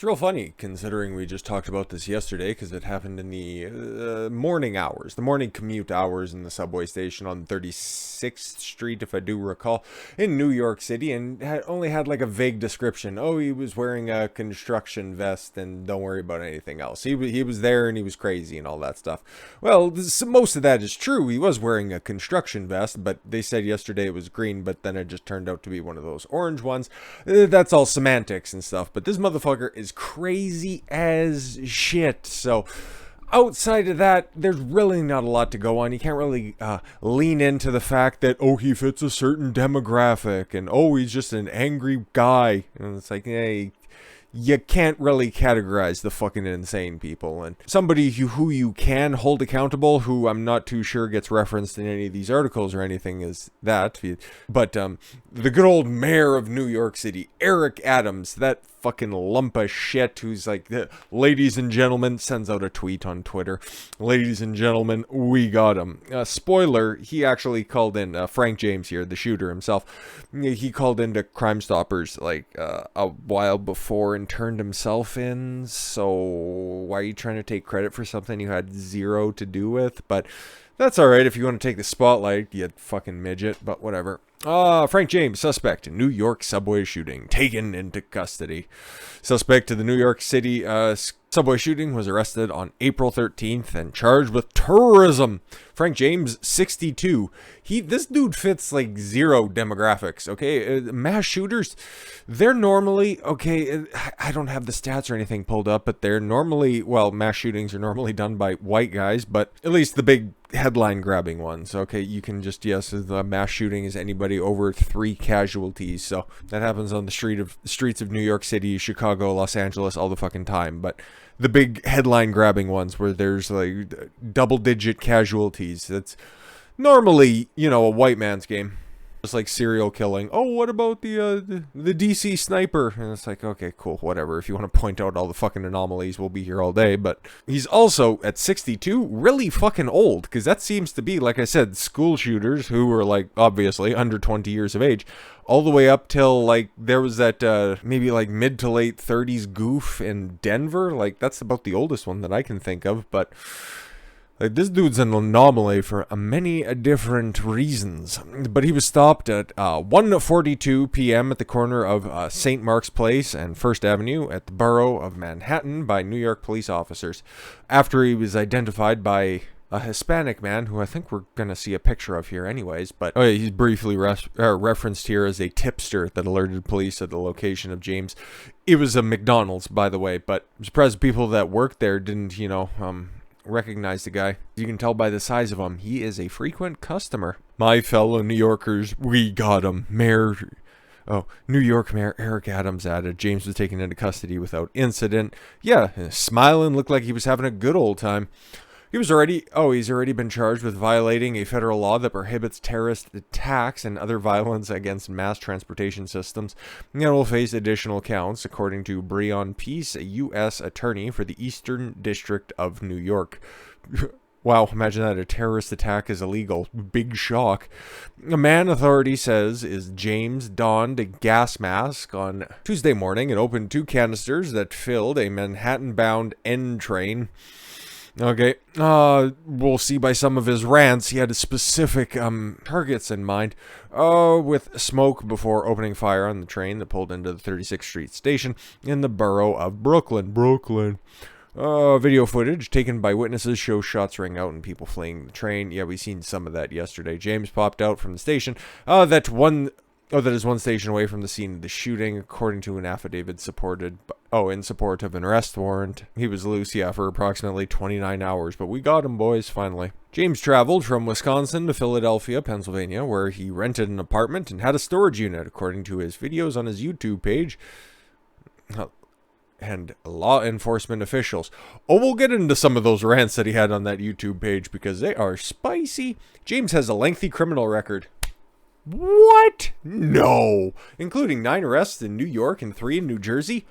It's real funny considering we just talked about this yesterday because it happened in the morning hours, the morning commute hours in the subway station on 36th Street, if I do recall, in New York City, and only had like a vague description. Oh, he was wearing a construction vest and don't worry about anything else. He was there and he was crazy and all that stuff. Well, most of that is true. He was wearing a construction vest, but they said yesterday it was green, but then it just turned out to be one of those orange ones. That's all semantics and stuff, but this motherfucker is crazy as shit. So outside of that, there's really not a lot to go on. You can't really lean into the fact that, oh, he fits a certain demographic, and oh, he's just an angry guy. And it's like, hey, you can't really categorize the fucking insane people. And somebody who you can hold accountable, who I'm not too sure gets referenced in any of these articles or anything, is that. But the good old mayor of New York City, Eric Adams, that fucking lump of shit who's like, ladies and gentlemen, sends out a tweet on Twitter. Ladies and gentlemen, we got him. Spoiler, he actually called in, Frank James here, the shooter himself. He called into Crime Stoppers like a while before and turned himself in. So why are you trying to take credit for something you had zero to do with? But that's alright if you want to take the spotlight, you fucking midget, but whatever. Frank James, suspect in New York subway shooting, taken into custody. Suspect to the New York City subway shooting was arrested on April 13th and charged with terrorism. Frank James, 62. This dude fits like zero demographics, okay? Mass shooters, they're normally, okay, I don't have the stats or anything pulled up, but they're normally, well, mass shootings are normally done by white guys, but at least the big headline grabbing ones, okay? You can just, yes, the mass shooting is anybody over 3 casualties, so that happens on the streets of New York City, Chicago, Los Angeles, all the fucking time, but the big headline grabbing ones where there's like double digit casualties, that's normally, a white man's game. Just like serial killing. Oh, what about the DC sniper? And it's like, okay, cool, whatever. If you want to point out all the fucking anomalies, we'll be here all day. But he's also, at 62, really fucking old. Because that seems to be, like I said, school shooters who were, like, obviously under 20 years of age. All the way up till, like, there was that, maybe, like, mid to late 30s goof in Denver. Like, that's about the oldest one that I can think of. But like, this dude's an anomaly for many different reasons. But he was stopped at 1:42 p.m. at the corner of St. Mark's Place and First Avenue at the borough of Manhattan by New York police officers after he was identified by a Hispanic man who I think we're going to see a picture of here anyways. But he's briefly referenced here as a tipster that alerted police at the location of James. It was a McDonald's, by the way, but I'm surprised people that worked there didn't, recognize the guy. You can tell by the size of him. He is a frequent customer. My fellow New Yorkers, we got him. New York Mayor Eric Adams added James was taken into custody without incident. Yeah, smiling, looked like he was having a good old time. He's already been charged with violating a federal law that prohibits terrorist attacks and other violence against mass transportation systems, and will face additional counts, according to Breon Peace, a U.S. attorney for the Eastern District of New York. Wow, imagine that, a terrorist attack is illegal. Big shock. A man, authority says, is James, donned a gas mask on Tuesday morning and opened 2 canisters that filled a Manhattan-bound N train. Okay, we'll see by some of his rants, he had specific targets in mind, with smoke before opening fire on the train that pulled into the 36th Street station in the borough of Brooklyn. Video footage taken by witnesses shows shots ring out and people fleeing the train. Yeah, we seen some of that yesterday. James popped out from the station. That is one station away from the scene of the shooting, according to an affidavit in support of an arrest warrant. He was loose, for approximately 29 hours, but we got him, boys, finally. James traveled from Wisconsin to Philadelphia, Pennsylvania, where he rented an apartment and had a storage unit, according to his videos on his YouTube page. And law enforcement officials. Oh, we'll get into some of those rants that he had on that YouTube page because they are spicy. James has a lengthy criminal record. What? No. Including 9 arrests in New York and 3 in New Jersey.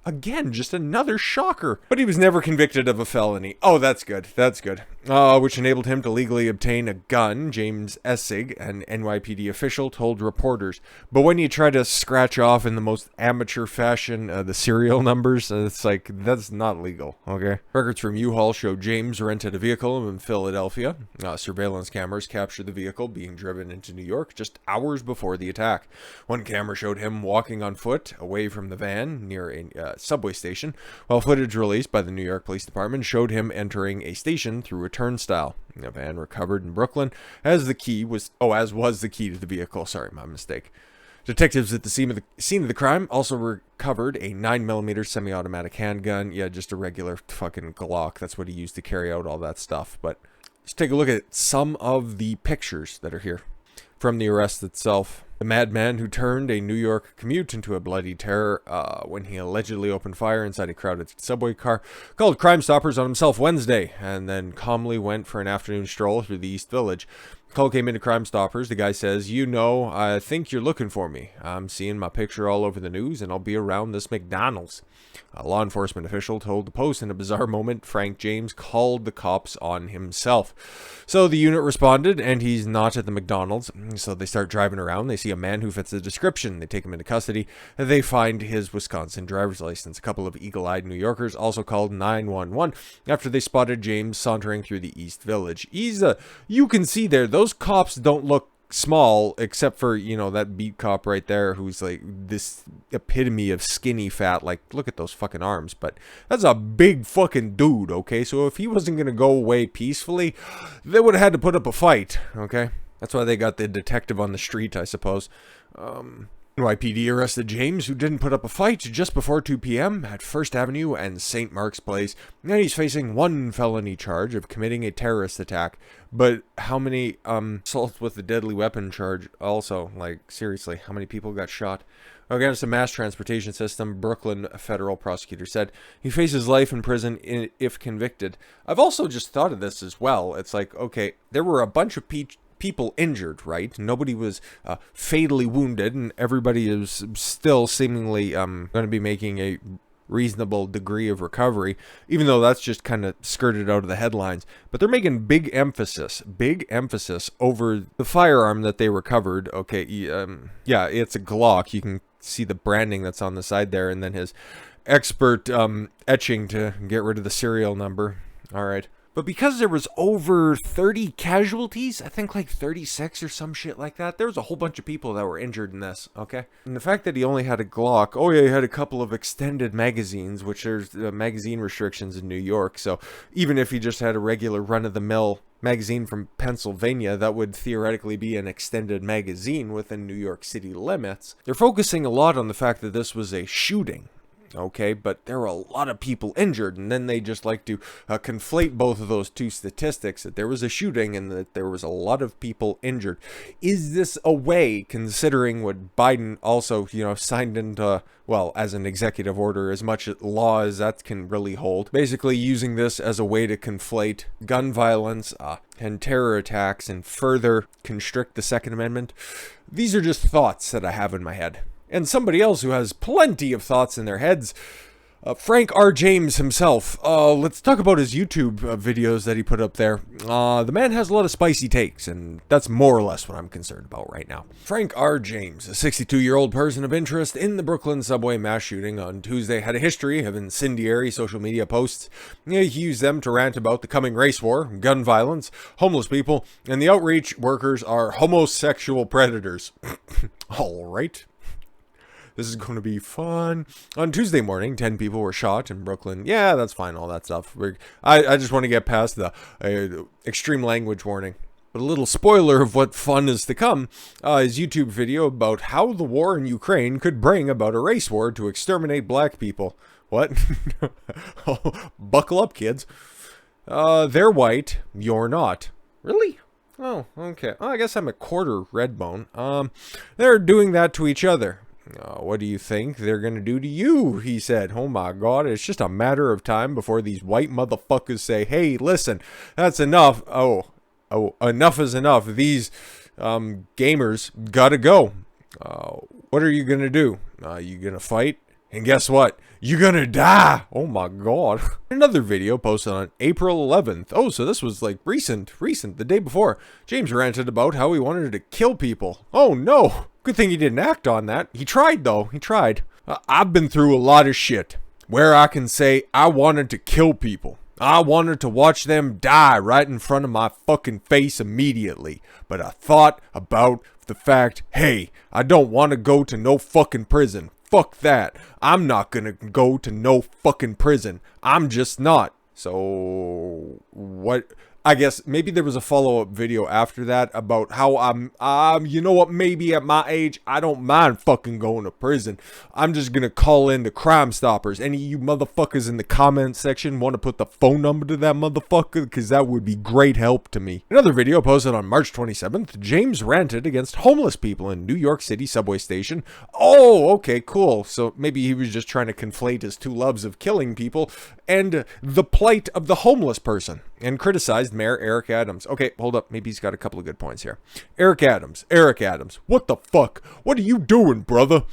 Again, just another shocker. But he was never convicted of a felony. Oh, that's good. That's good. which enabled him to legally obtain a gun. James Essig, an NYPD official, told reporters. But when you try to scratch off in the most amateur fashion the serial numbers, it's like, that's not legal, okay? Records from U-Haul show James rented a vehicle in Philadelphia. Surveillance cameras captured the vehicle being driven into New York just hours before the attack. One camera showed him walking on foot away from the van near a subway station, while footage released by the New York Police Department showed him entering a station through a turnstile. A van recovered in Brooklyn as was the key to the vehicle. Sorry, my mistake. Detectives at the scene of the crime also recovered a 9mm semi-automatic handgun. Yeah, just a regular fucking Glock. That's what he used to carry out all that stuff. But let's take a look at some of the pictures that are here from the arrest itself. The madman who turned a New York commute into a bloody terror when he allegedly opened fire inside a crowded subway car called Crime Stoppers on himself Wednesday and then calmly went for an afternoon stroll through the East Village. Call came into Crime Stoppers. The guy says, I think you're looking for me. I'm seeing my picture all over the news, and I'll be around this McDonald's. A law enforcement official told the Post in a bizarre moment Frank James called the cops on himself. So the unit responded, and he's not at the McDonald's. So they start driving around. They see a man who fits the description. They take him into custody. And they find his Wisconsin driver's license. A couple of eagle-eyed New Yorkers also called 911 after they spotted James sauntering through the East Village. You can see there, those cops don't look small, except for, that beat cop right there who's like this epitome of skinny fat. Like, look at those fucking arms. But that's a big fucking dude, okay? So if he wasn't gonna go away peacefully, they would have had to put up a fight, okay? That's why they got the detective on the street, I suppose. NYPD arrested James, who didn't put up a fight, just before 2 p.m. at First Avenue and St. Mark's Place, and he's facing one felony charge of committing a terrorist attack. But how many assault with a deadly weapon charge also? Like, seriously, how many people got shot? Against a mass transportation system, Brooklyn federal prosecutor said he faces life in prison if convicted. I've also just thought of this as well. It's like, okay, there were a bunch of people injured, right? Nobody was fatally wounded, and everybody is still seemingly going to be making a reasonable degree of recovery, even though that's just kind of skirted out of the headlines. But they're making big emphasis over the firearm that they recovered. Okay, yeah, it's a Glock. You can see the branding that's on the side there, and then his expert etching to get rid of the serial number. All right. But because there was over 30 casualties, I think like 36 or some shit like that, there was a whole bunch of people that were injured in this, okay? And the fact that he only had a Glock, he had a couple of extended magazines, which there's magazine restrictions in New York, so even if he just had a regular run-of-the-mill magazine from Pennsylvania, that would theoretically be an extended magazine within New York City limits. They're focusing a lot on the fact that this was a shooting. Okay, but there were a lot of people injured, and then they just like to conflate both of those two statistics, that there was a shooting and that there was a lot of people injured. Is this a way, considering what Biden also, signed into, as an executive order, as much law as that can really hold, basically using this as a way to conflate gun violence and terror attacks and further constrict the Second Amendment? These are just thoughts that I have in my head. And somebody else who has plenty of thoughts in their heads, Frank R. James himself. Let's talk about his YouTube videos that he put up there. The man has a lot of spicy takes, and that's more or less what I'm concerned about right now. Frank R. James, a 62-year-old person of interest in the Brooklyn subway mass shooting on Tuesday, had a history of incendiary social media posts. He used them to rant about the coming race war, gun violence, homeless people, and the outreach workers are homosexual predators. All right. This is going to be fun. On Tuesday morning, 10 people were shot in Brooklyn. Yeah, that's fine, all that stuff. I just want to get past the extreme language warning. But a little spoiler of what fun is to come, his YouTube video about how the war in Ukraine could bring about a race war to exterminate black people. What? Buckle up, kids. They're white, you're not. Really? Oh, okay. Well, I guess I'm a quarter red bone. They're doing that to each other. What do you think they're going to do to you? He said. Oh my God, it's just a matter of time before these white motherfuckers say, hey, listen, that's enough. Oh, enough is enough. These gamers gotta go. What are you going to do? You going to fight? And guess what? You're gonna die. Oh my god. Another video posted on April 11th. Oh, so this was like recent, the day before. James ranted about how he wanted to kill people. Oh no. Good thing he didn't act on that. He tried though. He tried. I've been through a lot of shit where I can say I wanted to kill people. I wanted to watch them die right in front of my fucking face immediately. But I thought about the fact, hey, I don't want to go to no fucking prison. Fuck that. I'm not gonna go to no fucking prison. I'm just not. So, what? I guess maybe there was a follow-up video after that about how you know what, maybe at my age, I don't mind fucking going to prison. I'm just gonna call in the Crime Stoppers. Any of you motherfuckers in the comment section want to put the phone number to that motherfucker? Because that would be great help to me. Another video posted on March 27th, James ranted against homeless people in New York City subway station. Oh, okay, cool. So maybe he was just trying to conflate his two loves of killing people and the plight of the homeless person, and criticized Mayor Eric Adams. Okay, hold up. Maybe he's got a couple of good points here. Eric Adams. What the fuck? What are you doing, brother?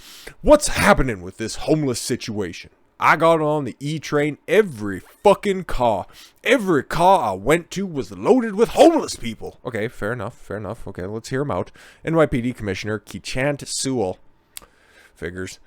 What's happening with this homeless situation? I got on the E-train. Every fucking car. Every car I went to was loaded with homeless people. Okay, fair enough. Okay, let's hear him out. NYPD Commissioner Keechant Sewell. Figures.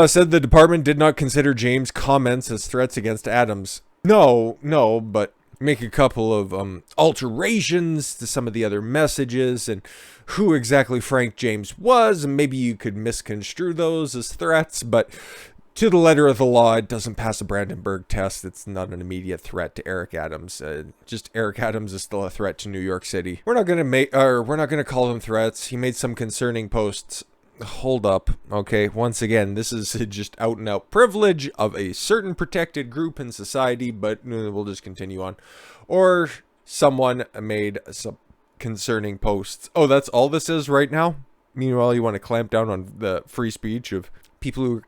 Said the department did not consider James' comments as threats against Adams. No, but make a couple of alterations to some of the other messages and who exactly Frank James was, and maybe you could misconstrue those as threats, but to the letter of the law, it doesn't pass the Brandenburg test. It's not an immediate threat to Eric Adams. Just Eric Adams is still a threat to New York City. We're not gonna call them threats. He made some concerning posts. Hold up. Okay, once again, this is just out and out privilege of a certain protected group in society, but we'll just continue on. Or someone made some concerning posts. Oh, that's all this is right now? Meanwhile, you want to clamp down on the free speech of people who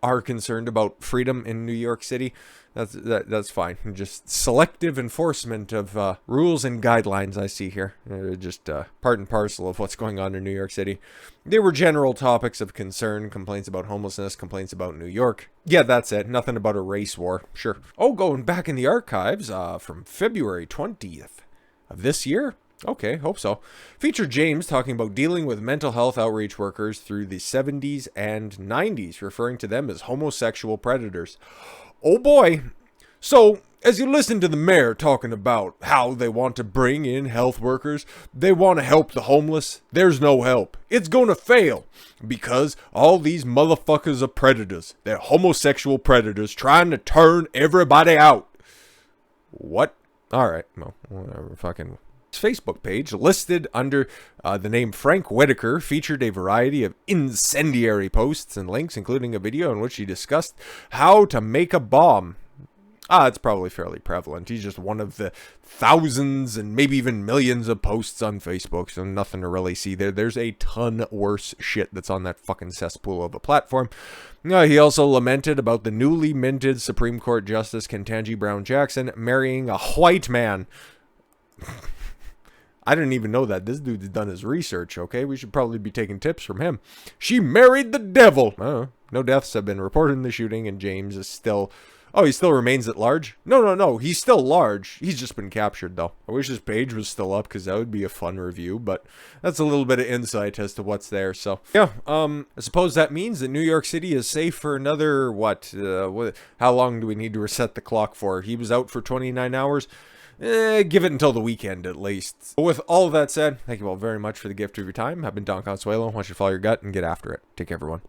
are concerned about freedom in New York City. That's fine. Just selective enforcement of rules and guidelines I see here. Just part and parcel of what's going on in New York City. There were general topics of concern, complaints about homelessness, complaints about New York. Yeah, that's it. Nothing about a race war. Sure. Oh, going back in the archives from February 20th of this year. Okay, hope so. Featured James talking about dealing with mental health outreach workers through the 70s and 90s, referring to them as homosexual predators. Oh boy. So, as you listen to the mayor talking about how they want to bring in health workers, they want to help the homeless, there's no help. It's gonna fail. Because all these motherfuckers are predators. They're homosexual predators trying to turn everybody out. What? Alright, well, whatever, fucking... His Facebook page, listed under the name Frank Whitaker, featured a variety of incendiary posts and links, including a video in which he discussed how to make a bomb. It's probably fairly prevalent. He's just one of the thousands and maybe even millions of posts on Facebook, so nothing to really see there. There's a ton worse shit that's on that fucking cesspool of a platform. He also lamented about the newly minted Supreme Court Justice Ketanji Brown Jackson marrying a white man. I didn't even know that. This dude's done his research, okay? We should probably be taking tips from him. She married the devil! No deaths have been reported in the shooting, and James is still... Oh, he still remains at large? No. He's still large. He's just been captured, though. I wish his page was still up, because that would be a fun review, but that's a little bit of insight as to what's there, so... Yeah, I suppose that means that New York City is safe for another, how long do we need to reset the clock for? He was out for 29 hours? Give it until the weekend, at least. But with all of that said, thank you all very much for the gift of your time. I've been Don Consuelo. I want you to follow your gut and get after it. Take care, everyone.